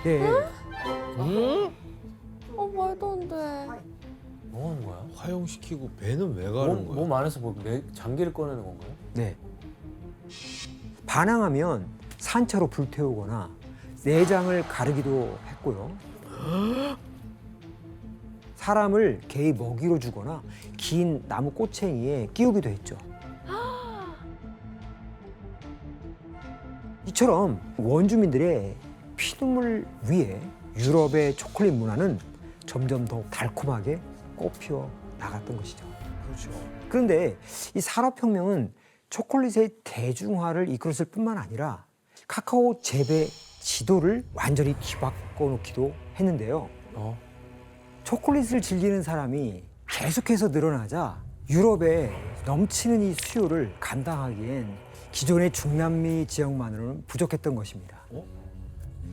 네. 말도 안 돼. 뭐 하는 거야? 화용시키고 배는 왜 가는 거야? 몸 안에서 뭐 장기를 꺼내는 건가요? 네. 반항하면 산채로 불태우거나 내장을 가르기도 했고요. 사람을 개의 먹이로 주거나 긴 나무 꼬챙이에 끼우기도 했죠. 이처럼 원주민들의 피눈물 위에 유럽의 초콜릿 문화는 점점 더 달콤하게 꽃피워 나갔던 것이죠. 그렇죠. 그런데 이 산업혁명은 초콜릿의 대중화를 이끌었을 뿐만 아니라 카카오 재배 지도를 완전히 뒤바꿔 놓기도 했는데요. 초콜릿을 즐기는 사람이 계속해서 늘어나자 유럽에 넘치는 이 수요를 감당하기엔 기존의 중남미 지역만으로는 부족했던 것입니다.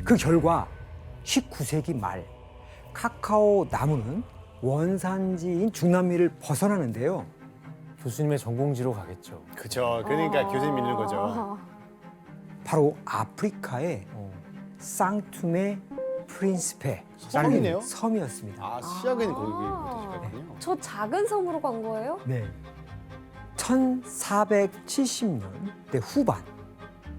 그 결과 19세기 말 카카오 나무는 원산지인 중남미를 벗어나는데요. 교수님의 전공지로 가겠죠. 그죠. 그러니까 교수님 믿는 거죠. 바로 아프리카의 상투메 프린스페라는 섬이네요? 섬이었습니다. 아, 시작은 거기부터 시작했군요. 저 작은 섬으로 간 거예요? 네. 1470년대 후반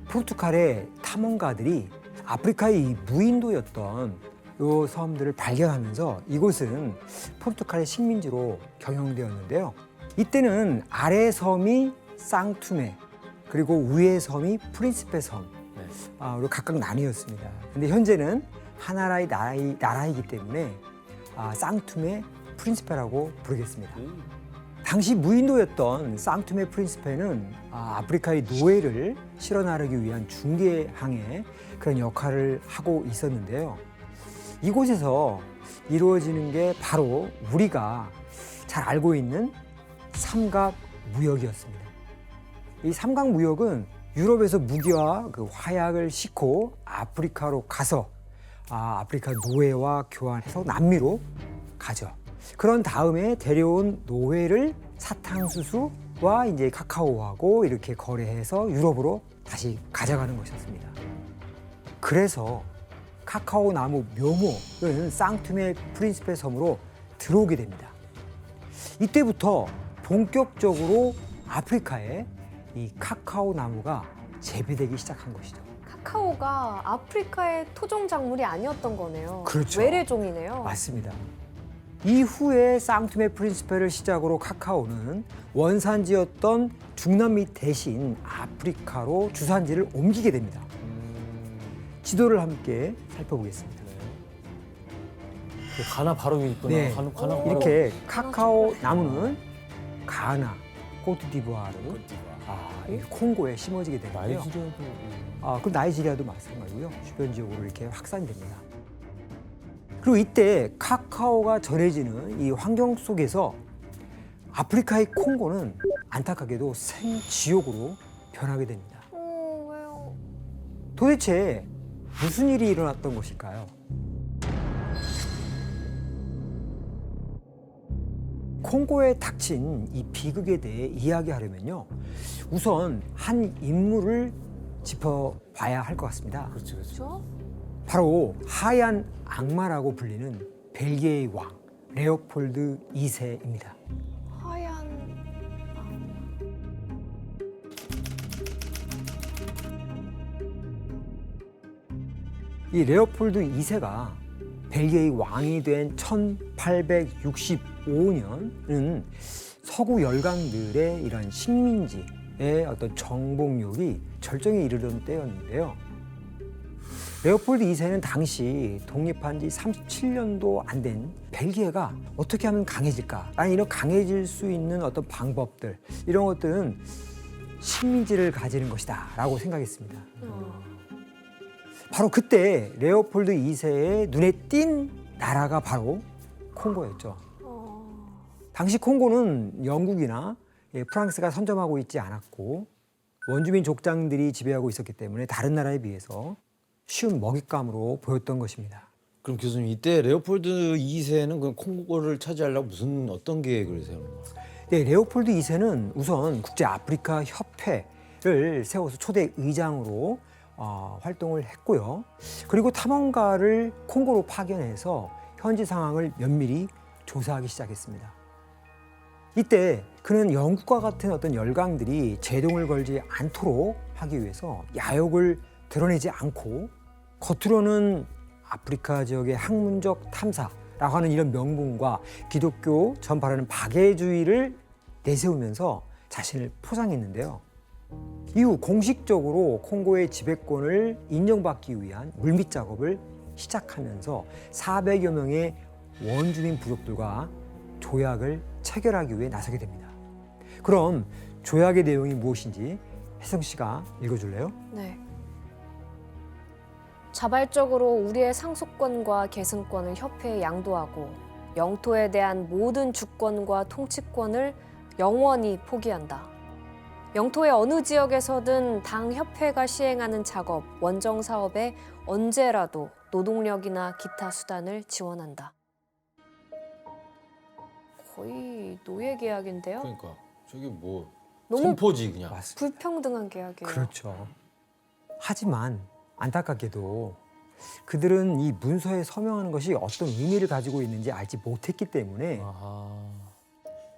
포르투갈의 탐험가들이 아프리카의 이 무인도였던 이 섬들을 발견하면서 이곳은 포르투갈의 식민지로 경영되었는데요. 이때는 아래 섬이 쌍투메 그리고 위의 섬이 프린시페 섬 으로 각각 나뉘었습니다. 근데 현재는 하나의 나라이기 때문에 쌍투메 프린시페라고 부르겠습니다. 당시 무인도였던 쌍투메 프린시페는 아프리카의 노예를 실어 나르기 위한 중개항의 그런 역할을 하고 있었는데요. 이곳에서 이루어지는 게 바로 우리가 잘 알고 있는 삼각 무역이었습니다. 이 삼각 무역은 유럽에서 무기와 그 화약을 싣고 아프리카로 가서 아프리카 노예와 교환해서 남미로 가죠. 그런 다음에 데려온 노예를 사탕수수와 이제 카카오하고 이렇게 거래해서 유럽으로 다시 가져가는 것이었습니다. 그래서 카카오 나무 묘목은 쌍투메 프린시페 섬으로 들어오게 됩니다. 이때부터 본격적으로 아프리카에 이 카카오 나무가 재배되기 시작한 것이죠. 카카오가 아프리카의 토종 작물이 아니었던 거네요. 그렇죠. 외래종이네요. 맞습니다. 이후에 쌍투메 프린시페를 시작으로 카카오는 원산지였던 중남미 대신 아프리카로 주산지를 옮기게 됩니다. 지도를 함께 살펴보겠습니다. 가나 바로 위에 있구나. 네. 가나 바로 이렇게 카카오 나무는 가나, 코트디부아르, 이 콩고에 심어지게 되는데요. 나이지리아도 그 나이지리아도 마찬가지고요. 주변 지역으로 이렇게 확산됩니다. 그리고 이때 카카오가 전해지는 이 환경 속에서 아프리카의 콩고는 안타깝게도 생지옥으로 변하게 됩니다. 왜요? 도대체 무슨 일이 일어났던 것일까요? 콩고에 닥친 이 비극에 대해 이야기하려면요. 우선 한 인물을 짚어봐야 할 것 같습니다. 그렇죠. 그렇죠? 바로 하얀 악마라고 불리는 벨기에의 왕 레오폴드 2세입니다. 하얀 이 레오폴드 2세가 벨기에의 왕이 된 1865년은 서구 열강들의 이런 식민지의 어떤 정복력이 절정에 이르던 때였는데요. 레오폴드 2세는 당시 독립한 지 37년도 안 된 벨기에가 어떻게 하면 강해질까? 아니 이런 강해질 수 있는 어떤 방법들 이런 것들은 식민지를 가지는 것이다 라고 생각했습니다. 바로 그때 레오폴드 2세의 눈에 띈 나라가 바로 콩고였죠. 당시 콩고는 영국이나 프랑스가 선점하고 있지 않았고 원주민 족장들이 지배하고 있었기 때문에 다른 나라에 비해서 쉬운 먹잇감으로 보였던 것입니다. 그럼 교수님 이때 레오폴드 2세는 그 콩고를 차지하려고 어떤 계획을 세우는 거예요? 네, 레오폴드 2세는 우선 국제 아프리카 협회를 세워서 초대 의장으로 활동을 했고요. 그리고 탐험가를 콩고로 파견해서 현지 상황을 면밀히 조사하기 시작했습니다. 이때 그는 영국과 같은 어떤 열강들이 제동을 걸지 않도록 하기 위해서 야욕을 드러내지 않고 겉으로는 아프리카 지역의 학문적 탐사라고 하는 이런 명분과 기독교 전파라는 박애주의를 내세우면서 자신을 포장했는데요. 이후 공식적으로 콩고의 지배권을 인정받기 위한 물밑 작업을 시작하면서 400여 명의 원주민 부족들과 조약을 체결하기 위해 나서게 됩니다. 그럼 조약의 내용이 무엇인지 혜성 씨가 읽어줄래요? 네. 자발적으로 우리의 상속권과 계승권을 협회에 양도하고 영토에 대한 모든 주권과 통치권을 영원히 포기한다. 영토의 어느 지역에서든 당 협회가 시행하는 작업, 원정 사업에 언제라도 노동력이나 기타 수단을 지원한다. 거의 노예 계약인데요. 그러니까 저기 뭐 너무 선포지 그냥. 맞습니다. 불평등한 계약이에요. 그렇죠. 하지만 안타깝게도 그들은 이 문서에 서명하는 것이 어떤 의미를 가지고 있는지 알지 못했기 때문에 아하.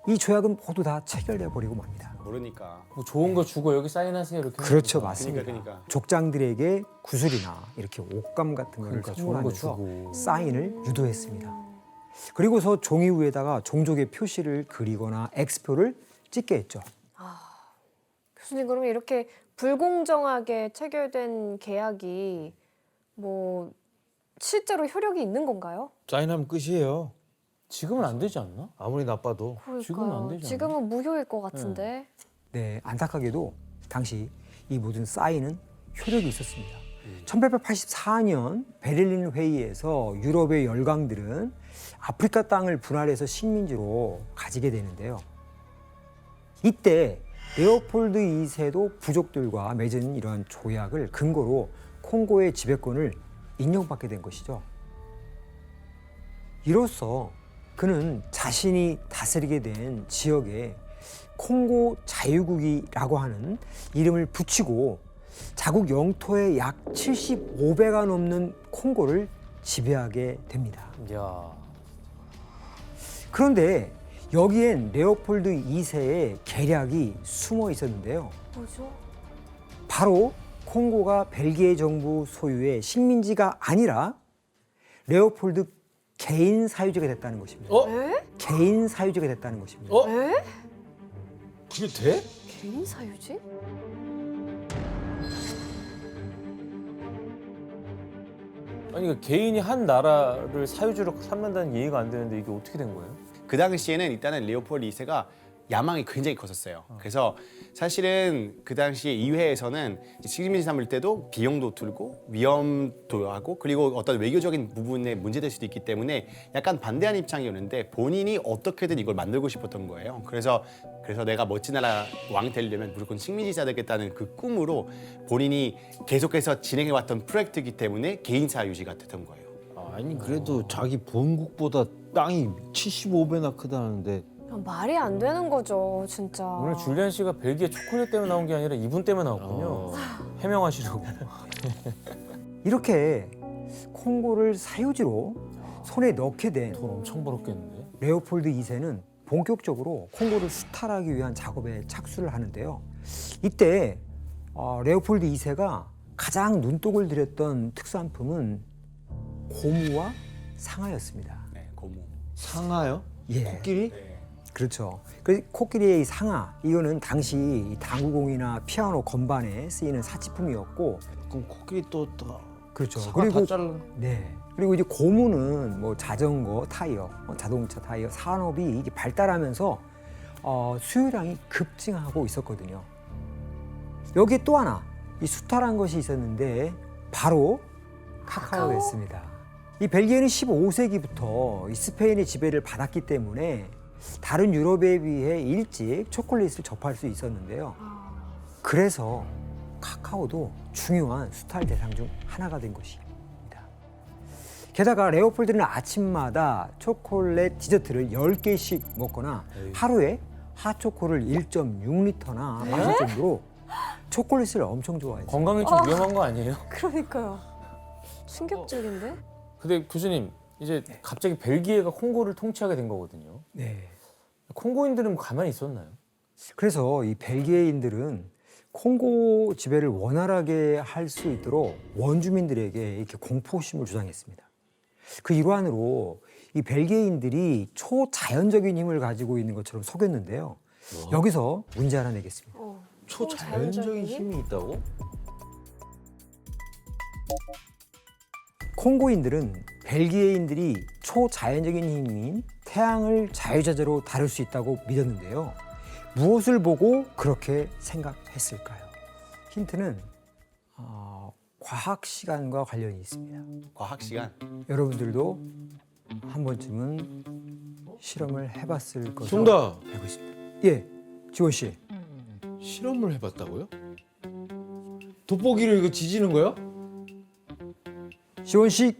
이 조약은 모두 다 체결돼 버리고 맙니다. 모르니까. 뭐 좋은 거 주고 여기 사인하세요 이렇게. 그렇죠, 하는 거구나. 맞습니다. 그러니까. 족장들에게 구슬이나 이렇게 옷감 같은 거를 그러니까 좋은 거 선물하면서 주고. 사인을 유도했습니다. 그리고서 종이 위에다가 종족의 표시를 그리거나 X표를 찍게 했죠. 교수님, 그러면 이렇게 불공정하게 체결된 계약이 뭐 실제로 효력이 있는 건가요? 사인하면 끝이에요. 지금은 안 되지 않나? 아무리 나빠도. 지금은 안 되지 않나? 지금은 무효일 것 같은데. 네, 안타깝게도 당시 이 모든 사인은 효력이 있었습니다. 1884년 베를린 회의에서 유럽의 열강들은 아프리카 땅을 분할해서 식민지로 가지게 되는데요. 이때 레오폴드 2세도 부족들과 맺은 이러한 조약을 근거로 콩고의 지배권을 인정받게 된 것이죠. 이로써 그는 자신이 다스리게 된 지역에 콩고 자유국이라고 하는 이름을 붙이고 자국 영토의 약 75배가 넘는 콩고를 지배하게 됩니다. 야. 그런데 여기엔 레오폴드 2세의 계략이 숨어 있었는데요. 뭐죠? 바로 콩고가 벨기에 정부 소유의 식민지가 아니라 레오폴드 개인 사유지가 됐다는 것입니다. 에? 개인 사유지가 됐다는 것입니다. 에? 그게 돼? 개인 사유지? 아니 그 개인이 한 나라를 사유지로 삼는다는 이해가 안 되는데 이게 어떻게 된 거예요? 그 당시에는 일단은 레오폴드 2세가 야망이 굉장히 컸었어요. 그래서 사실은 그 당시에 의회에서는 식민지 삼을 때도 비용도 들고 위험도 하고 그리고 어떤 외교적인 부분에 문제될 수도 있기 때문에 약간 반대하는 입장이었는데 본인이 어떻게든 이걸 만들고 싶었던 거예요. 그래서 내가 멋진 나라 왕 되려면 무조건 식민지자 되겠다는 그 꿈으로 본인이 계속해서 진행해왔던 프로젝트이기 때문에 개인사 유지가 됐던 거예요. 아니 그래도 자기 본국보다 땅이 75배나 크다는데 말이 안 되는 거죠, 진짜. 오늘 줄리안 씨가 벨기에 초콜릿 때문에 나온 게 아니라 이분 때문에 나왔군요. 해명하시려고. 이렇게 콩고를 사유지로 손에 넣게 된 돈 엄청 벌었겠는데. 레오폴드 2세는 본격적으로 콩고를 수탈하기 위한 작업에 착수를 하는데요. 이때 레오폴드 2세가 가장 눈독을 들였던 특산품은 고무와 상아였습니다. 네, 고무. 상하요? 예. 코끼리? 그렇죠. 그 코끼리의 이 상아, 이거는 당시 이 당구공이나 피아노 건반에 쓰이는 사치품이었고, 그럼 코끼리 또 그렇죠. 사과 그리고 다 잘라. 네. 그리고 이제 고무는 뭐 자전거 타이어, 자동차 타이어 산업이 이게 발달하면서 수요량이 급증하고 있었거든요. 여기에 또 하나 이 수탈한 것이 있었는데 바로 카카오였습니다. 이 벨기에는 15세기부터 이 스페인의 지배를 받았기 때문에 다른 유럽에 비해 일찍 초콜릿을 접할 수 있었는데요. 그래서 카카오도 중요한 수탈 대상 중 하나가 된 것입니다. 게다가 레오폴드는 아침마다 초콜릿 디저트를 10개씩 먹거나 하루에 핫초코를 1.6리터나 마실 정도로 초콜릿을 엄청 좋아했어요. 건강에 좀 위험한 거 아니에요? 그러니까요. 충격적인데? 근데 교수님 이제 갑자기 벨기에가 콩고를 통치하게 된 거거든요. 네. 콩고인들은 가만히 있었나요? 그래서 이 벨기에인들은 콩고 지배를 원활하게 할 수 있도록 원주민들에게 이렇게 공포심을 주장했습니다. 그 일환으로 이 벨기에인들이 초자연적인 힘을 가지고 있는 것처럼 속였는데요. 여기서 문제 하나 내겠습니다. 초자연적인 힘이 있다고? 콩고인들은 벨기에인들이 초자연적인 힘인 태양을 자유자재로 다룰 수 있다고 믿었는데요. 무엇을 보고 그렇게 생각했을까요? 힌트는 과학 시간과 관련이 있습니다. 과학 시간. 여러분들도 한 번쯤은 실험을 해봤을 것으로 정답. 알고 있습니다. 예, 지원 씨. 실험을 해봤다고요? 돋보기를 이거 지지는 거야? 지원 씨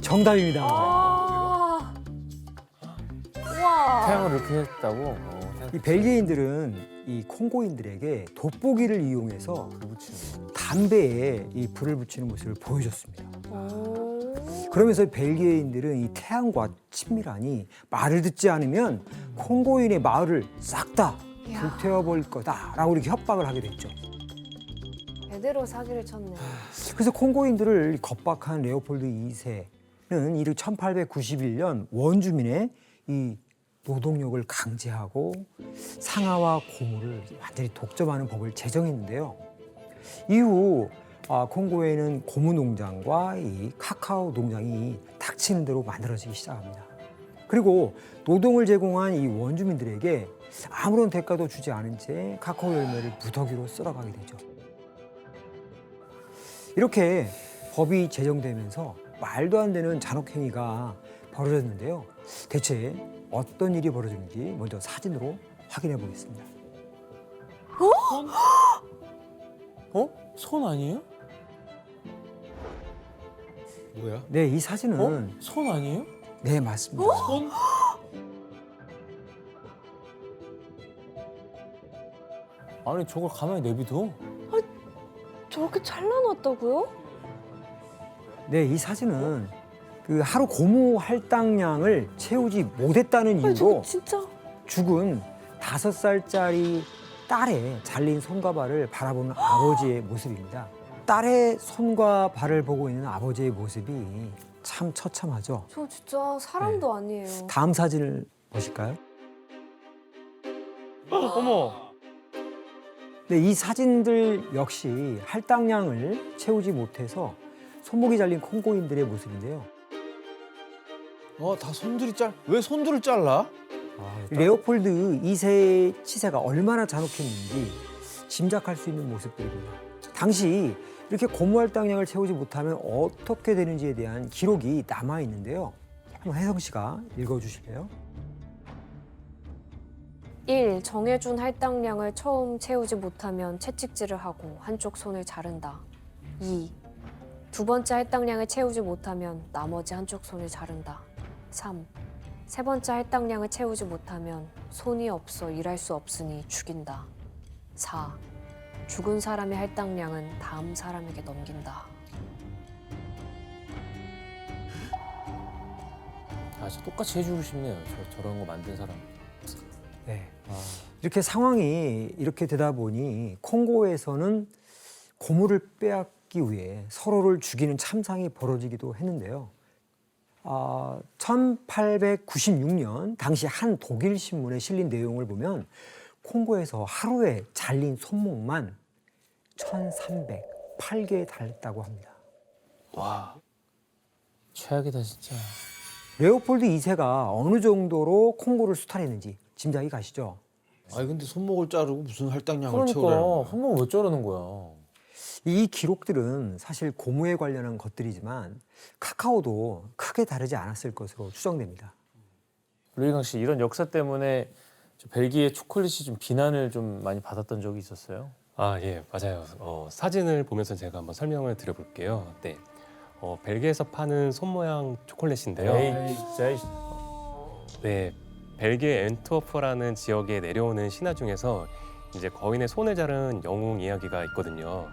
정답입니다. 아. 와. 태양을 이렇게 했다고? 이 벨기에인들은 이 콩고인들에게 돋보기를 이용해서 담배에 이 불을 붙이는 모습을 보여줬습니다. 오. 그러면서 벨기에인들은 이 태양과 친밀하니 말을 듣지 않으면 콩고인의 마을을 싹 다 불태워버릴 거다라고 이렇게 협박을 하게 됐죠. 제대로 사기를 쳤네. 그래서 콩고인들을 겁박한 레오폴드 2세는 이를 1891년 원주민의 이 노동력을 강제하고 상하와 고무를 완전히 독점하는 법을 제정했는데요. 이후 콩고에는 고무 농장과 이 카카오 농장이 닥치는 대로 만들어지기 시작합니다. 그리고 노동을 제공한 이 원주민들에게 아무런 대가도 주지 않은 채 카카오 열매를 무더기로 쓸어가게 되죠. 이렇게 법이 제정되면서 말도 안 되는 잔혹행위가 벌어졌는데요. 대체 어떤 일이 벌어졌는지 먼저 사진으로 확인해 보겠습니다. 손 아니에요? 뭐야? 네, 이 사진은 손 아니에요? 네, 맞습니다. 손? 아니 저걸 가만히 내비둬? 저렇게 잘라놨다고요? 네, 이 사진은 그 하루 고무 할당량을 채우지 못했다는 아니, 저거 이유로 진짜. 죽은 5살짜리 딸의 잘린 손과 발을 바라보는 아버지의 모습입니다. 딸의 손과 발을 보고 있는 아버지의 모습이 참 처참하죠. 저 진짜 사람도 아니에요. 다음 사진을 보실까요? 어머. 네, 이 사진들 역시 할당량을 채우지 못해서 손목이 잘린 콩고인들의 모습인데요. 다 왜 손들을 잘라? 레오폴드 2세의 치세가 얼마나 잔혹했는지 짐작할 수 있는 모습들입니다. 당시 이렇게 고무 할당량을 채우지 못하면 어떻게 되는지에 대한 기록이 남아 있는데요. 한번 혜성 씨가 읽어주실래요? 1. 정해준 할당량을 처음 채우지 못하면 채찍질을 하고 한쪽 손을 자른다. 2. 두 번째 할당량을 채우지 못하면 나머지 한쪽 손을 자른다. 3. 세 번째 할당량을 채우지 못하면 손이 없어 일할 수 없으니 죽인다. 4. 죽은 사람의 할당량은 다음 사람에게 넘긴다. 진짜 똑같이 해주고 싶네요. 저런 거 만든 사람. 네. 이렇게 상황이 이렇게 되다 보니 콩고에서는 고무를 빼앗기 위해 서로를 죽이는 참상이 벌어지기도 했는데요. 1896년 당시 한 독일 신문에 실린 내용을 보면 콩고에서 하루에 잘린 손목만 1,308개에 달했다고 합니다. 와. 최악이다 진짜. 레오폴드 2세가 어느 정도로 콩고를 수탈했는지 짐작이 가시죠? 아니 근데 손목을 자르고 무슨 할당량을 그러니까 채우라는 손목 왜 자르는 거야? 이 기록들은 사실 고무에 관련한 것들이지만 카카오도 크게 다르지 않았을 것으로 추정됩니다. 루이강 씨 이런 역사 때문에 벨기에 초콜릿이 좀 비난을 좀 많이 받았던 적이 있었어요? 예, 맞아요. 사진을 보면서 제가 한번 설명을 드려볼게요. 네, 벨기에에서 파는 손 모양 초콜릿인데요. 에이 진짜. 네, 벨기에 앤트워프라는 지역에 내려오는 신화 중에서 이제 거인의 손을 자른 영웅 이야기가 있거든요.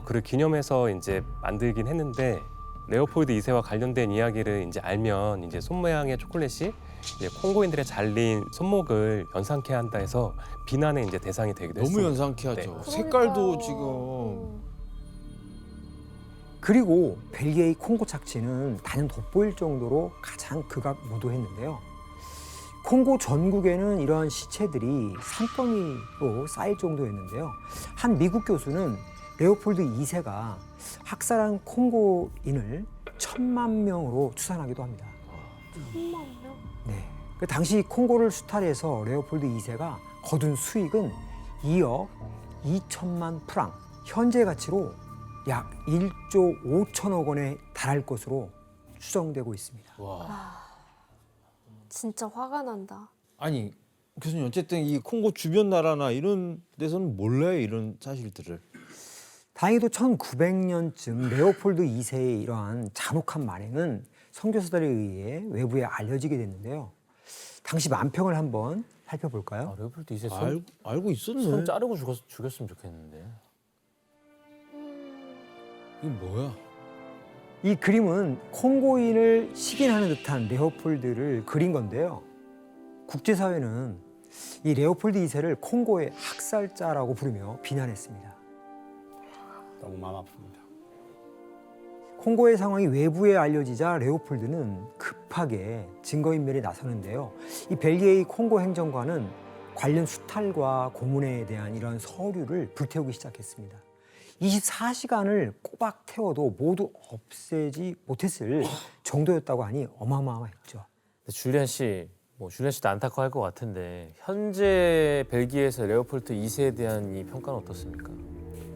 그를 기념해서 이제 만들긴 했는데 레오폴드 2세와 관련된 이야기를 이제 알면 이제 손 모양의 초콜릿이 이제 콩고인들의 잘린 손목을 연상케 한다 해서 비난의 이제 대상이 되기도 너무 했습니다. 연상케 하죠. 네. 색깔도 그러니까요. 지금 그리고 벨기에의 콩고 착지는 단연 돋보일 정도로 가장 극악무도했는데요. 콩고 전국에는 이러한 시체들이 산더미로 쌓일 정도였는데요. 한 미국 교수는 레오폴드 2세가 학살한 콩고인을 10,000명으로 추산하기도 합니다. 10만 명? 네. 그 당시 콩고를 수탈해서 레오폴드 2세가 거둔 수익은 2억 2천만 프랑, 현재 가치로 약 1조 5천억 원에 달할 것으로 추정되고 있습니다. 진짜 화가 난다. 아니 교수님 어쨌든 이 콩고 주변 나라나 이런 데서는 몰라요 이런 사실들을. 다행히도 1900년쯤 레오폴드 2세의 이러한 잔혹한 만행은 선교사들에 의해 외부에 알려지게 됐는데요. 당시 만평을 한번 살펴볼까요? 레오폴드 2세 알고 있었네. 손 자르고 죽였으면 좋겠는데. 이게 뭐야? 이 그림은 콩고인을 식인하는 듯한 레오폴드를 그린 건데요. 국제사회는 이 레오폴드 2세를 콩고의 학살자라고 부르며 비난했습니다. 너무 마음 아픕니다. 콩고의 상황이 외부에 알려지자 레오폴드는 급하게 증거인멸에 나서는데요. 이 벨기에의 콩고 행정관은 관련 수탈과 고문에 대한 이런 서류를 불태우기 시작했습니다. 24시간을 꼬박 태워도 모두 없애지 못했을 정도였다고 하니 어마어마했죠. 줄리안 씨, 줄리안 씨도 안타까워할 것 같은데 현재 벨기에에서 레오폴드 2세에 대한 이 평가는 어떻습니까?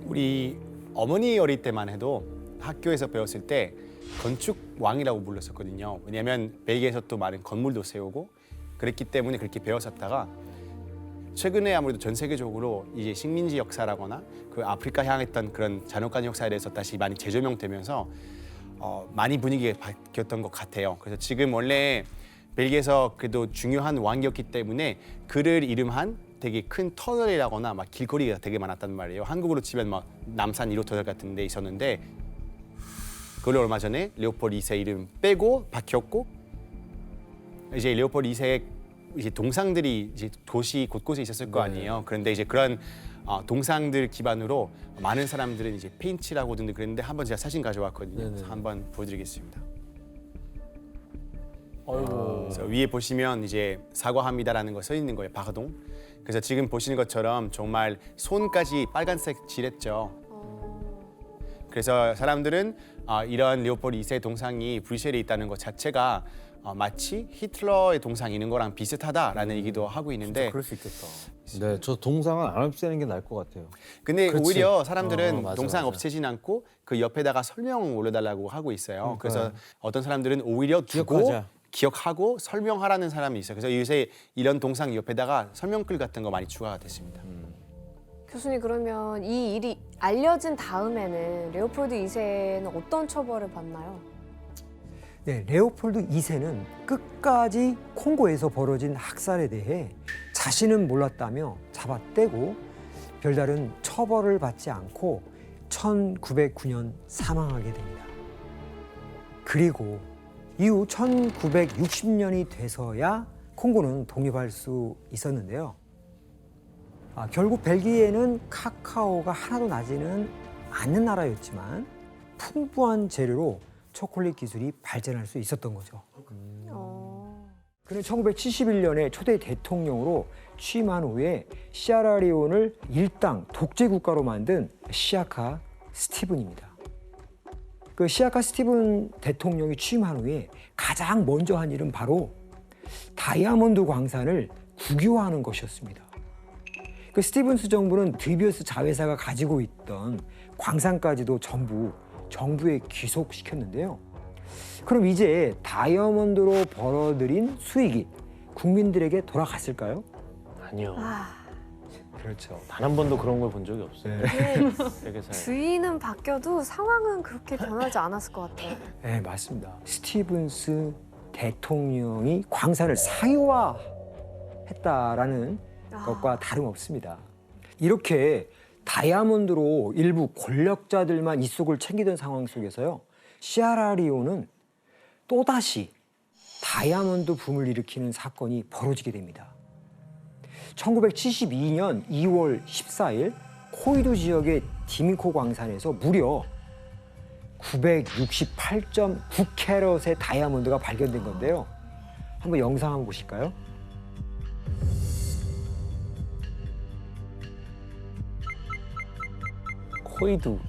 우리 어머니 어릴 때만 해도 학교에서 배웠을 때 건축 왕이라고 불렀었거든요. 왜냐하면 벨기에에서 또 많은 건물도 세우고 그랬기 때문에 그렇게 배웠었다가 최근에 아무래도 전 세계적으로 이제 식민지 역사라거나 그 아프리카 향했던 그런 잔혹한 역사에 대해서 다시 많이 재조명되면서 많이 분위기가 바뀌었던 것 같아요. 그래서 지금 원래 벨기에에서 그래도 중요한 왕이었기 때문에 그를 이름한 되게 큰 터널이라거나 막 길거리가 되게 많았단 말이에요. 한국으로 치면 막 남산 1호 터널 같은 데 있었는데 그걸 얼마 전에 레오폴드 2세 이름 빼고 바뀌었고 이제 레오폴드 2세의 이제 동상들이 이제 도시 곳곳에 있었을 거 아니에요. 그런데 이제 그런 동상들 기반으로 많은 사람들은 이제 페인트라고 든지 그랬는데 한번 제가 사진 가져왔거든요. 그래서 한번 보여드리겠습니다. 그래서 위에 보시면 이제 사과합니다라는 거 써 있는 거예요. 바가동. 그래서 지금 보시는 것처럼 정말 손까지 빨간색 칠했죠. 그래서 사람들은 이런 레오폴드 2세 동상이 브뤼셀에 있다는 것 자체가 마치 히틀러의 동상이 있는 거랑 비슷하다라는 얘기도 하고 있는데 그럴 수 있겠다. 네, 저 동상은 안 없애는 게 나을 것 같아요. 근데 그렇지. 오히려 사람들은 맞아, 동상 맞아. 없애진 않고 그 옆에다가 설명 올려달라고 하고 있어요. 그래서 어떤 사람들은 오히려 두고 기억하자. 기억하고 설명하라는 사람이 있어요. 그래서 요새 이런 동상 옆에다가 설명글 같은 거 많이 추가가 됐습니다. 교수님 그러면 이 일이 알려진 다음에는 레오폴드 2세는 어떤 처벌을 받나요? 네, 레오폴드 2세는 끝까지 콩고에서 벌어진 학살에 대해 자신은 몰랐다며 잡아떼고 별다른 처벌을 받지 않고 1909년 사망하게 됩니다. 그리고 이후 1960년이 돼서야 콩고는 독립할 수 있었는데요. 결국 벨기에는 카카오가 하나도 나지는 않는 나라였지만 풍부한 재료로 초콜릿 기술이 발전할 수 있었던 거죠. 그는 1971년에 초대 대통령으로 취임한 후에 시에라리온을 일당 독재 국가로 만든 시아카 스티븐입니다. 그 시아카 스티븐 대통령이 취임한 후에 가장 먼저 한 일은 바로 다이아몬드 광산을 국유화하는 것이었습니다. 그 스티븐스 정부는 드비어스 자회사가 가지고 있던 광산까지도 전부 정부에 귀속시켰는데요. 그럼 이제 다이아몬드로 벌어들인 수익이 국민들에게 돌아갔을까요? 아니요. 그렇죠. 단 한 번도 그런 걸 본 적이 없어요. 이게 세계사에. 주인은 바뀌어도 상황은 그렇게 변하지 않았을 것 같아요. 네, 맞습니다. 스티븐스 대통령이 광산을 상용화했다라는 것과 다름없습니다. 이렇게 다이아몬드로 일부 권력자들만 이속을 챙기던 상황 속에서요, 시에라리온은 또다시 다이아몬드 붐을 일으키는 사건이 벌어지게 됩니다. 1972년 2월 14일 코이도 지역의 디민코 광산에서 무려 968.9캐럿의 다이아몬드가 발견된 건데요. 한번 영상 한번 보실까요? 코이두.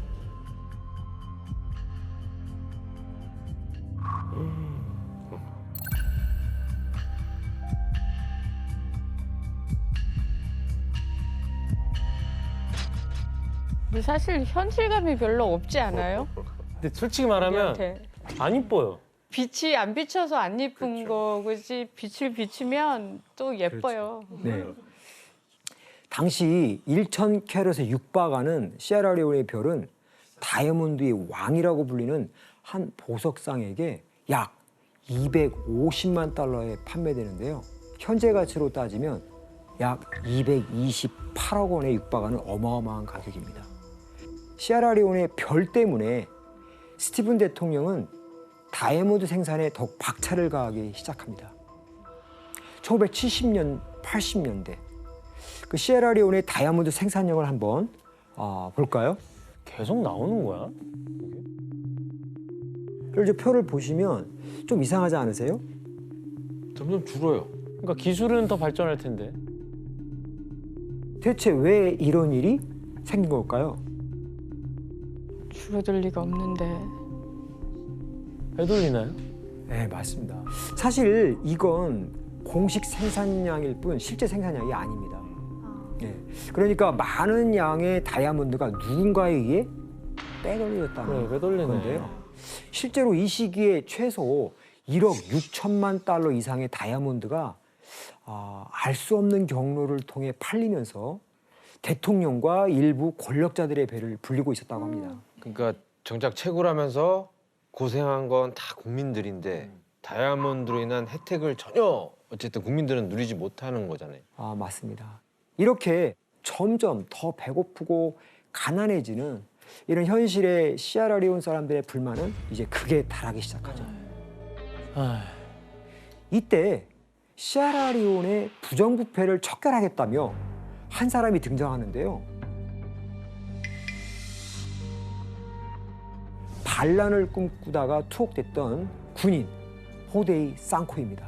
근데 사실 현실감이 별로 없지 않아요? 근데 솔직히 말하면 우리한테. 안 이뻐요. 빛이 안 비쳐서 안 예쁜 거지 빛을 비추면 또 예뻐요. 네. 당시 1,000캐럿에 육박하는 시에라리온의 별은 다이아몬드의 왕이라고 불리는 한 보석상에게 약 250만 달러에 판매되는데요. 현재 가치로 따지면 약 228억 원에 육박하는 어마어마한 가격입니다. 시에라리온의 별 때문에 스티븐 대통령은 다이아몬드 생산에 더욱 박차를 가하기 시작합니다. 1970년, 80년대 그 시에라리온의 다이아몬드 생산량을 한번 볼까요? 계속 나오는 거야? 그리고 이제 표를 보시면 좀 이상하지 않으세요? 점점 줄어요. 그러니까 기술은 더 발전할 텐데. 대체 왜 이런 일이 생긴 걸까요? 줄어들 리가 없는데. 되돌리나요? 네, 맞습니다. 사실 이건 공식 생산량일 뿐 실제 생산량이 아닙니다. 네. 그러니까 많은 양의 다이아몬드가 누군가에 의해 빼돌려졌다는 그래, 빼돌리네. 건데요. 실제로 이 시기에 최소 1억 6천만 달러 이상의 다이아몬드가 알 수 없는 경로를 통해 팔리면서 대통령과 일부 권력자들의 배를 불리고 있었다고 합니다. 그러니까 정작 채굴하면서 고생한 건 다 국민들인데 다이아몬드로 인한 혜택을 전혀 어쨌든 국민들은 누리지 못하는 거잖아요. 맞습니다. 이렇게 점점 더 배고프고 가난해지는 이런 현실의 시에라리온 사람들의 불만은 이제 극에 달하기 시작하죠. 이때 시에라리온의 부정부패를 척결하겠다며 한 사람이 등장하는데요. 반란을 꿈꾸다가 투옥됐던 군인 호데이 쌍코입니다.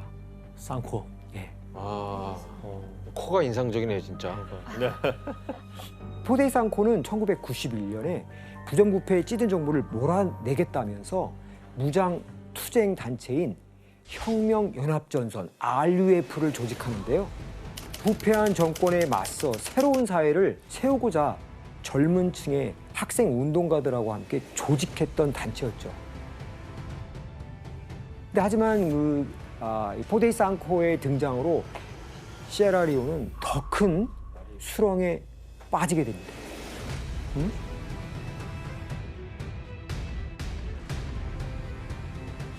쌍코. 예. 코가 인상적이네요, 진짜. 호데이 쌍코는 1991년에 부정부패에 찌든 정보를 몰아내겠다면서 무장 투쟁 단체인 혁명연합전선 RUF를 조직하는데요. 부패한 정권에 맞서 새로운 사회를 세우고자 젊은 층의 학생 운동가들하고 함께 조직했던 단체였죠. 근데 하지만 이 호데이 쌍코의 등장으로 시에라리온은 더 큰 수렁에 빠지게 됩니다.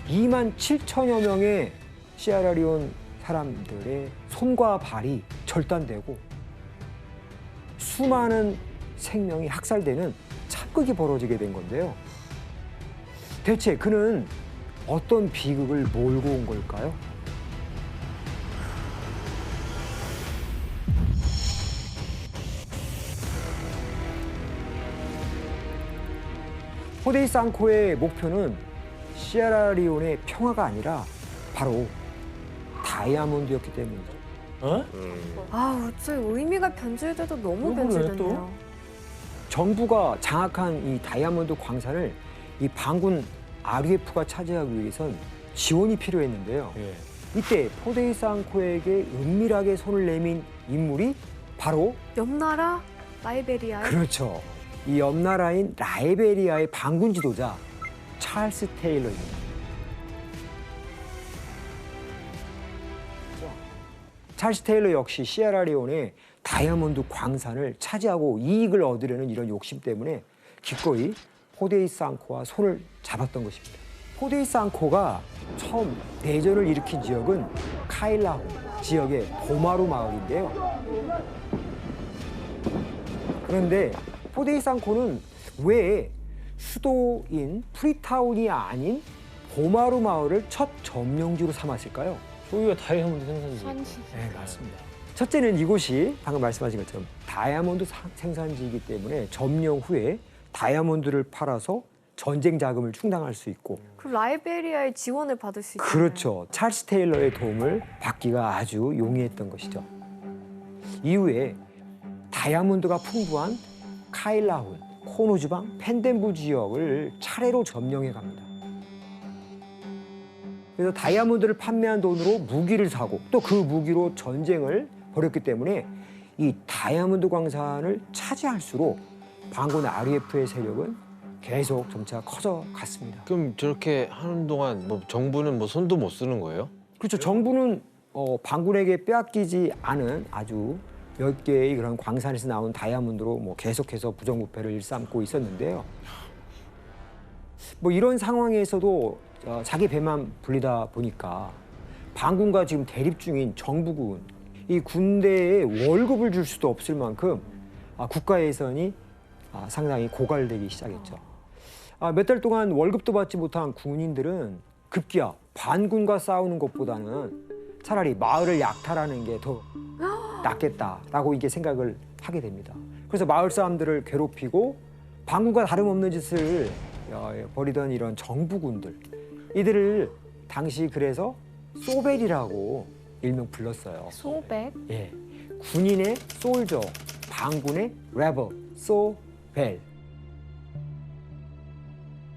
2만 7천여 명의 시에라리온 사람들의 손과 발이 절단되고 수많은 생명이 학살되는 참극이 벌어지게 된 건데요. 대체 그는 어떤 비극을 몰고 온 걸까요? 호데이 쌍코의 목표는 시에라리온의 평화가 아니라 바로 다이아몬드였기 때문이죠. 어? 어째 의미가 변질돼도 너무 그래, 변질됐네요. 또? 정부가 장악한 이 다이아몬드 광산을 이 반군 RUF가 차지하기 위해선 지원이 필요했는데요. 예. 이때 호데이 쌍코에게 은밀하게 손을 내민 인물이 바로 옆나라 라이베리아. 그렇죠. 이 옆나라인 라이베리아의 반군 지도자 찰스 테일러입니다. 찰스 테일러 역시 시에라리온의 다이아몬드 광산을 차지하고 이익을 얻으려는 이런 욕심 때문에 기꺼이 포데이스 앙코와 손을 잡았던 것입니다. 포데이스 앙코가 처음 내전을 일으킨 지역은 카일라호 지역의 보마루 마을인데요. 그런데 포데이스 앙코는 왜 수도인 프리타운이 아닌 보마루 마을을 첫 점령지로 삼았을까요? 소유가 다이아몬드 생산지. 산지. 네, 맞습니다. 첫째는 이곳이 방금 말씀하신 것처럼 다이아몬드 생산지이기 때문에 점령 후에 다이아몬드를 팔아서 전쟁 자금을 충당할 수 있고 그 라이베리아의 지원을 받을 수 있잖아요. 그렇죠. 찰스 테일러의 도움을 받기가 아주 용이했던 것이죠. 이후에 다이아몬드가 풍부한 카일라훈, 코노 지방, 펜덴부 지역을 차례로 점령해 갑니다. 그래서 다이아몬드를 판매한 돈으로 무기를 사고 또 그 무기로 전쟁을 벌였기 때문에 이 다이아몬드 광산을 차지할수록 반군 RUF의 세력은 계속 점차 커져 갔습니다. 그럼 저렇게 하는 동안 뭐 정부는 뭐 손도 못 쓰는 거예요? 그렇죠. 정부는 반군에게 빼앗기지 않은 아주 몇 개의 그런 광산에서 나온 다이아몬드로 뭐 계속해서 부정부패를 일삼고 있었는데요. 뭐 이런 상황에서도 자기 배만 불리다 보니까 반군과 지금 대립 중인 정부군, 이 군대에 월급을 줄 수도 없을 만큼 국가 예산이 상당히 고갈되기 시작했죠. 몇 달 동안 월급도 받지 못한 군인들은 급기야 반군과 싸우는 것보다는 차라리 마을을 약탈하는 게 더 낫겠다라고 이게 생각을 하게 됩니다. 그래서 마을 사람들을 괴롭히고 반군과 다름없는 짓을 벌이던 이런 정부군들, 이들을 당시 그래서 소벨이라고 일명 불렀어요. 소백? 예, 군인의 솔저, 반군의 레버, 소벨.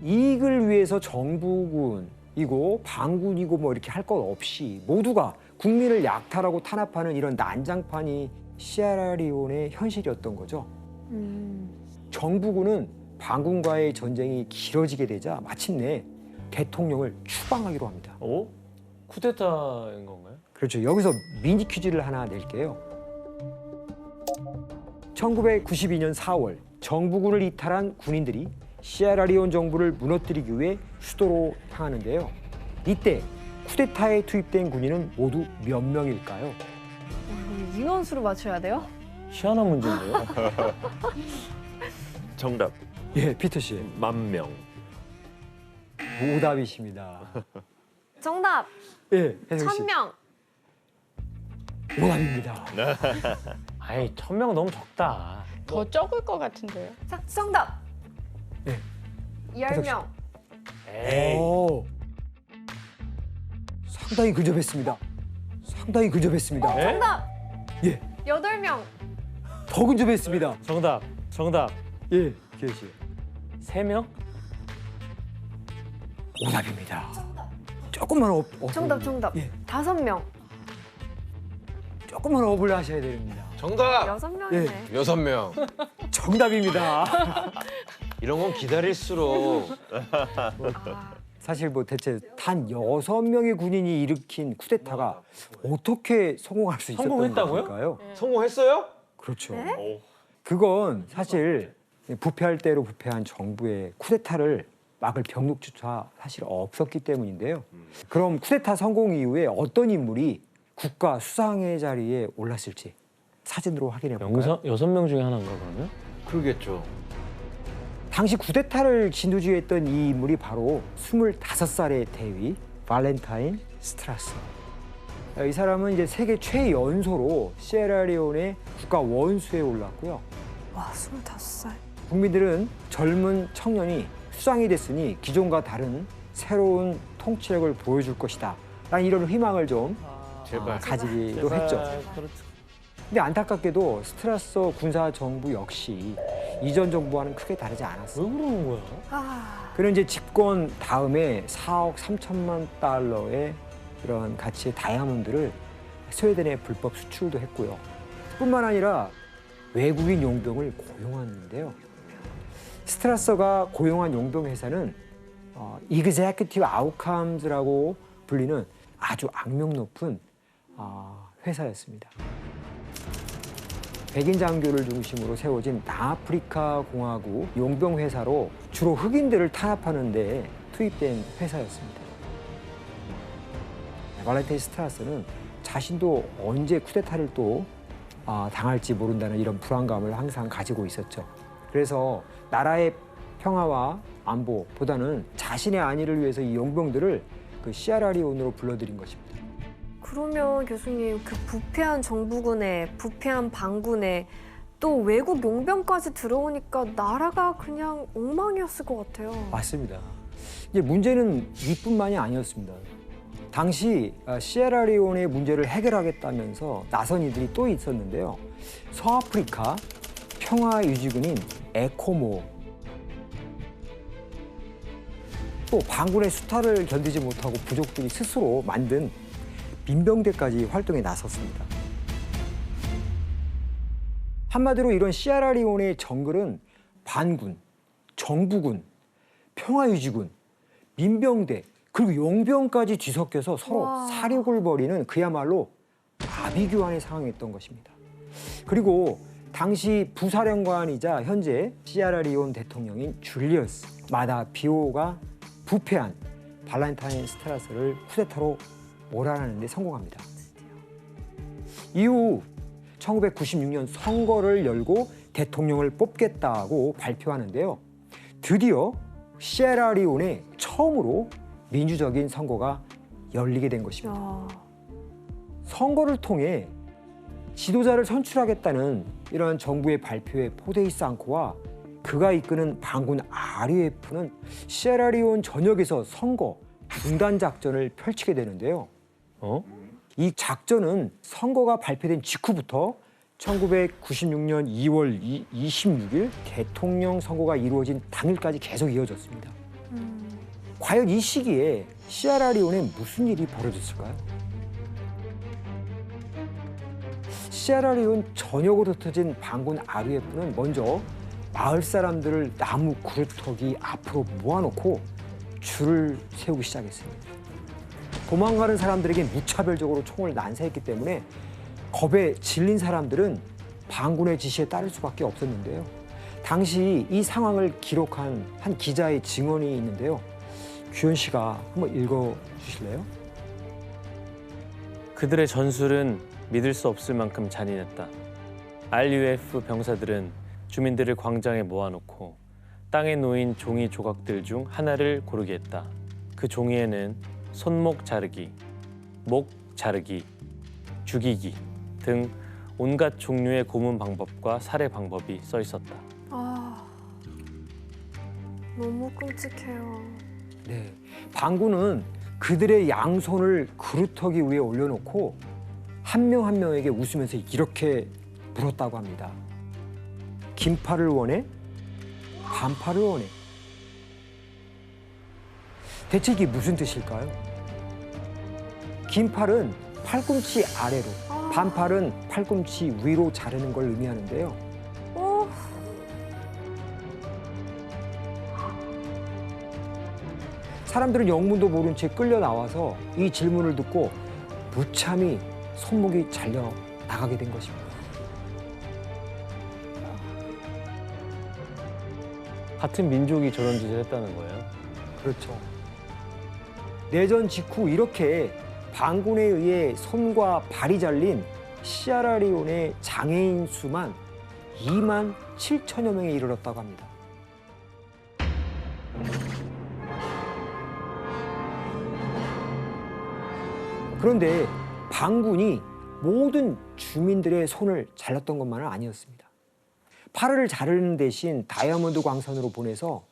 이익을 위해서 정부군이고 반군이고 뭐 이렇게 할 것 없이 모두가 국민을 약탈하고 탄압하는 이런 난장판이 시에라리온의 현실이었던 거죠. 정부군은 반군과의 전쟁이 길어지게 되자 마침내 대통령을 추방하기로 합니다. 어? 쿠데타인 건가요? 그렇죠. 여기서 미니 퀴즈를 하나 낼게요. 1992년 4월 정부군을 이탈한 군인들이 시에라리온 정부를 무너뜨리기 위해 수도로 향하는데요. 이때 쿠데타에 투입된 군인은 모두 몇 명일까요? 인원수로 맞춰야 돼요? 희한한 문제인데요. 정답 예, 피터 씨. 10,000명. 오답이십니다. 정답! 예, 혜성 씨. 1000명! 오답입니다. 아이 1000명 너무 적다. 더 적을 것 같은데요. 정답! 예. 10명! 에이. 오. 상당히 근접했습니다. 상당히 근접했습니다. 에? 정답! 예, 8명! 더 근접했습니다. 정답. 예, 기현 씨. 3명? 오답입니다. 조금만 정답. 예. 5명! 조금만 업을 하셔야 됩니다. 정답! 6명이네. 6명. 정답입니다. 이런 건 기다릴수록 사실 뭐 대체 단 6명의 군인이 일으킨 쿠데타가 어떻게 성공할 수 있었던 성공했다고요? 걸까요? 성공했어요? 그렇죠. 네? 그건 사실 부패할 대로 부패한 정부의 쿠데타를 막을 병력조차 사실 없었기 때문인데요. 그럼 쿠데타 성공 이후에 어떤 인물이 국가 수상의 자리에 올랐을지 사진으로 확인해 볼까요? 6명 중에 하나인가 그러면? 그러겠죠. 당시 쿠데타를 진두지휘했던 이 인물이 바로 25살의 대위 발렌타인 스트라스. 이 사람은 이제 세계 최연소로 시에라리온의 국가 원수에 올랐고요. 와, 25살. 국민들은 젊은 청년이 수장이 됐으니 기존과 다른 새로운 통치력을 보여줄 것이다. 라는 이런 희망을 좀 제발. 가지기도 했죠. 그렇죠. 근데 안타깝게도 스트라서 군사 정부 역시 이전 정부와는 크게 다르지 왜 않았어요. 그러는 거야? 아, 그는 이제 집권 다음에 4억 3천만 달러의 그런 가치의 다이아몬드를 스웨덴에 불법 수출도 했고요. 뿐만 아니라 외국인 용병을 고용했는데요. 스트라서가 고용한 용병 회사는 Executive Outcomes라고 불리는 아주 악명 높은 회사였습니다. 백인 장교를 중심으로 세워진 남아프리카 공화국 용병 회사로 주로 흑인들을 탄압하는 데 투입된 회사였습니다. 발렌타인 스트라스는 자신도 언제 쿠데타를 또 당할지 모른다는 이런 불안감을 항상 가지고 있었죠. 그래서 나라의 평화와 안보보다는 자신의 안위를 위해서 이 용병들을 그 시에라리온으로 불러들인 것입니다. 그러면 교수님 그 부패한 정부군에 부패한 반군에 또 외국 용병까지 들어오니까 나라가 그냥 엉망이었을 것 같아요. 맞습니다. 이제 문제는 이뿐만이 아니었습니다. 당시 시에라리온의 문제를 해결하겠다면서 나선 이들이 또 있었는데요. 서아프리카 평화유지군인 에코모, 또 반군의 수탈을 견디지 못하고 부족들이 스스로 만든 민병대까지 활동에 나섰습니다. 한마디로 이런 시에라리온의 정글은 반군, 정부군, 평화유지군, 민병대, 그리고 용병까지 뒤섞여서 서로 와. 사륙을 벌이는 그야말로 아비규환의 상황이었던 것입니다. 그리고 당시 부사령관이자 현재 시에라리온 대통령인 줄리어스 마다 비오가 부패한 발렌타인 스트라스를 쿠데타로 몰아내는 데 성공합니다. 이후 1996년 선거를 열고 대통령을 뽑겠다고 발표하는데요. 드디어 시에라리온에 처음으로 민주적인 선거가 열리게 된 것입니다. 야, 선거를 통해 지도자를 선출하겠다는 이런 정부의 발표에 포데이스 앙코와 그가 이끄는 반군 RUF는 시에라리온 전역에서 선거 중단 작전을 펼치게 되는데요. 이 작전은 선거가 발표된 직후부터 1996년 2월 26일 대통령 선거가 이루어진 당일까지 계속 이어졌습니다. 과연 이 시기에 시에라리온에 무슨 일이 벌어졌을까요? 시에라리온 전역으로 흩어진 반군 RUF는 먼저 마을 사람들을 나무 그루터기 앞으로 모아놓고 줄을 세우기 시작했습니다. 도망가는 사람들에게 무차별적으로 총을 난사했기 때문에 겁에 질린 사람들은 반군의 지시에 따를 수밖에 없었는데요. 당시 이 상황을 기록한 한 기자의 증언이 있는데요. 규현 씨가 한번 읽어주실래요? 그들의 전술은 믿을 수 없을 만큼 잔인했다. RUF 병사들은 주민들을 광장에 모아놓고 땅에 놓인 종이 조각들 중 하나를 고르게 했다. 그 종이에는 손목 자르기, 목 자르기, 죽이기 등 온갖 종류의 고문 방법과 살해 방법이 써 있었다. 아, 너무 끔찍해요. 네, 반군은 그들의 양손을 그루터기 위에 올려놓고 한 명 한 명에게 웃으면서 이렇게 물었다고 합니다. 긴팔을 원해? 반팔을 원해? 대체 이게 무슨 뜻일까요? 긴팔은 팔꿈치 아래로, 반팔은 팔꿈치 위로 자르는 걸 의미하는데요. 어, 사람들은 영문도 모른 채 끌려 나와서 이 질문을 듣고 무참히 손목이 잘려 나가게 된 것입니다. 같은 민족이 저런 짓을 했다는 거예요? 그렇죠. 내전 직후 이렇게 반군에 의해 손과 발이 잘린 시에라리온의 장애인 수만 2만 7천여 명에 이르렀다고 합니다. 그런데 반군이 모든 주민들의 손을 잘랐던 것만은 아니었습니다. 팔을 자르는 대신 다이아몬드 광선으로 보내서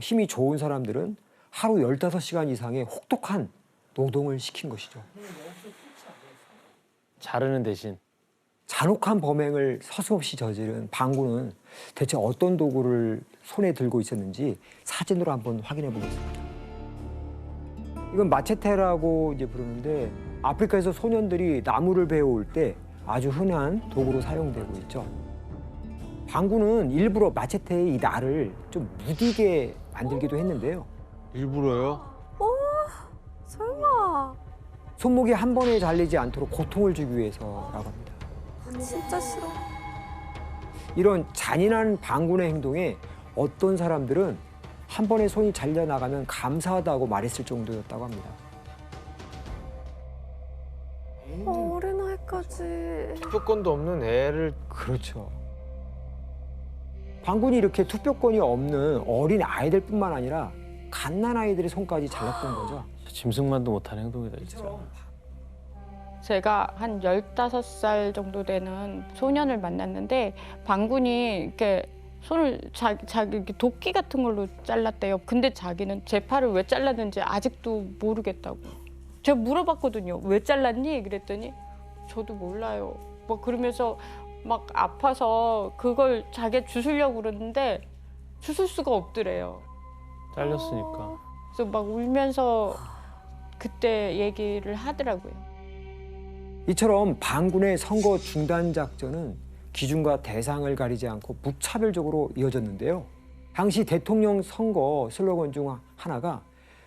힘이 좋은 사람들은 하루 15시간 이상의 혹독한 노동을 시킨 것이죠. 자르는 대신 잔혹한 범행을 서슴없이 저지른 반군은 대체 어떤 도구를 손에 들고 있었는지 사진으로 한번 확인해 보겠습니다. 이건 마체테라고 이제 부르는데 아프리카에서 소년들이 나무를 베어올 때 아주 흔한 도구로 사용되고 있죠. 반군은 일부러 마체테의 이 날을 좀 무디게 만들기도 했는데요. 일부러요? 설마. 손목이 한 번에 잘리지 않도록 고통을 주기 위해서라고 합니다. 진짜 싫어. 이런 잔인한 방군의 행동에 어떤 사람들은 한 번에 손이 잘려 나가면 감사하다고 말했을 정도였다고 합니다. 어린아이까지. 투표권도 없는 애를 그렇죠. 방군이 이렇게 투표권이 없는 어린 아이들뿐만 아니라 갓난아이들의 손까지 잘랐던 거죠. 짐승만도 못하는 행동이다 진짜. 제가 한 15살 정도 되는 소년을 만났는데 방군이 이렇게 손을 자기 이렇게 도끼 같은 걸로 잘랐대요. 근데 자기는 제 팔을 왜 잘랐는지 아직도 모르겠다고. 제가 물어봤거든요. 왜 잘랐니? 그랬더니 저도 몰라요. 뭐 그러면서 막 아파서 그걸 자기 주스려고 그러는데 주술 수가 없더래요. 잘렸으니까. 그래서 막 울면서 그때 얘기를 하더라고요. 이처럼 반군의 선거 중단 작전은 기준과 대상을 가리지 않고 무차별적으로 이어졌는데요. 당시 대통령 선거 슬로건 중 하나가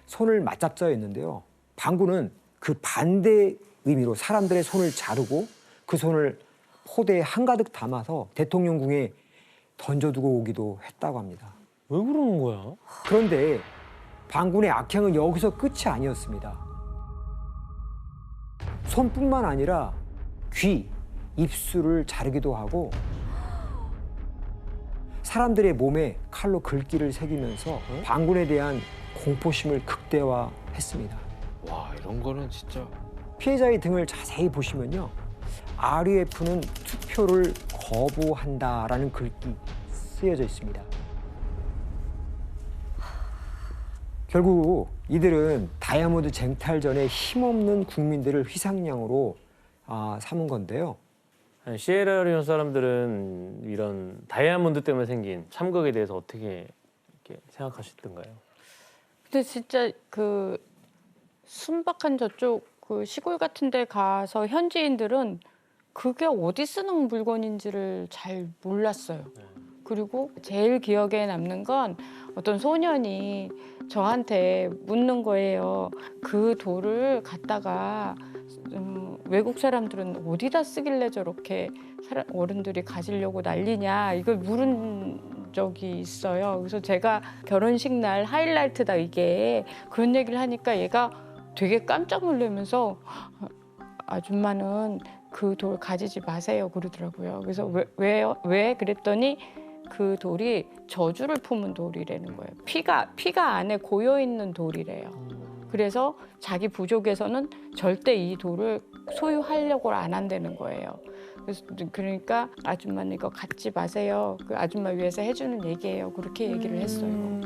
손을 맞잡자였는데요. 반군은 그 반대 의미로 사람들의 손을 자르고 그 손을 포대에 한가득 담아서 대통령궁에 던져두고 오기도 했다고 합니다. 왜 그러는 거야? 그런데 반군의 악행은 여기서 끝이 아니었습니다. 손뿐만 아니라 귀, 입술을 자르기도 하고 사람들의 몸에 칼로 글귀를 새기면서 반군에 대한 공포심을 극대화했습니다. 와 이런 거는 진짜 피해자의 등을 자세히 보시면요. RUF는 투표를 거부한다라는 글귀 쓰여져 있습니다. 결국 이들은 다이아몬드 쟁탈전에 힘없는 국민들을 희생양으로 삼은 건데요. 시에라리온 사람들은 이런 다이아몬드 때문에 생긴 참극에 대해서 어떻게 이렇게 생각하시던가요? 근데 진짜 그 순박한 저쪽 그 시골 같은 데 가서 현지인들은 그게 어디 쓰는 물건인지를 잘 몰랐어요. 그리고 제일 기억에 남는 건 어떤 소년이 저한테 묻는 거예요. 그 돌을 갖다가 외국 사람들은 어디다 쓰길래 저렇게 어른들이 가지려고 난리냐 이걸 물은 적이 있어요. 그래서 제가 결혼식 날 하이라이트다 이게 그런 얘기를 하니까 얘가 되게 깜짝 놀라면서 아줌마는 그 돌 가지지 마세요 그러더라고요. 그래서 왜 그랬더니 그 돌이 저주를 품은 돌이라는 거예요. 피가 안에 고여 있는 돌이래요. 그래서 자기 부족에서는 절대 이 돌을 소유하려고 안 한다는 거예요. 그러니까 아줌마는 이거 갖지 마세요. 그 아줌마 위해서 해주는 얘기예요. 그렇게 얘기를 했어요.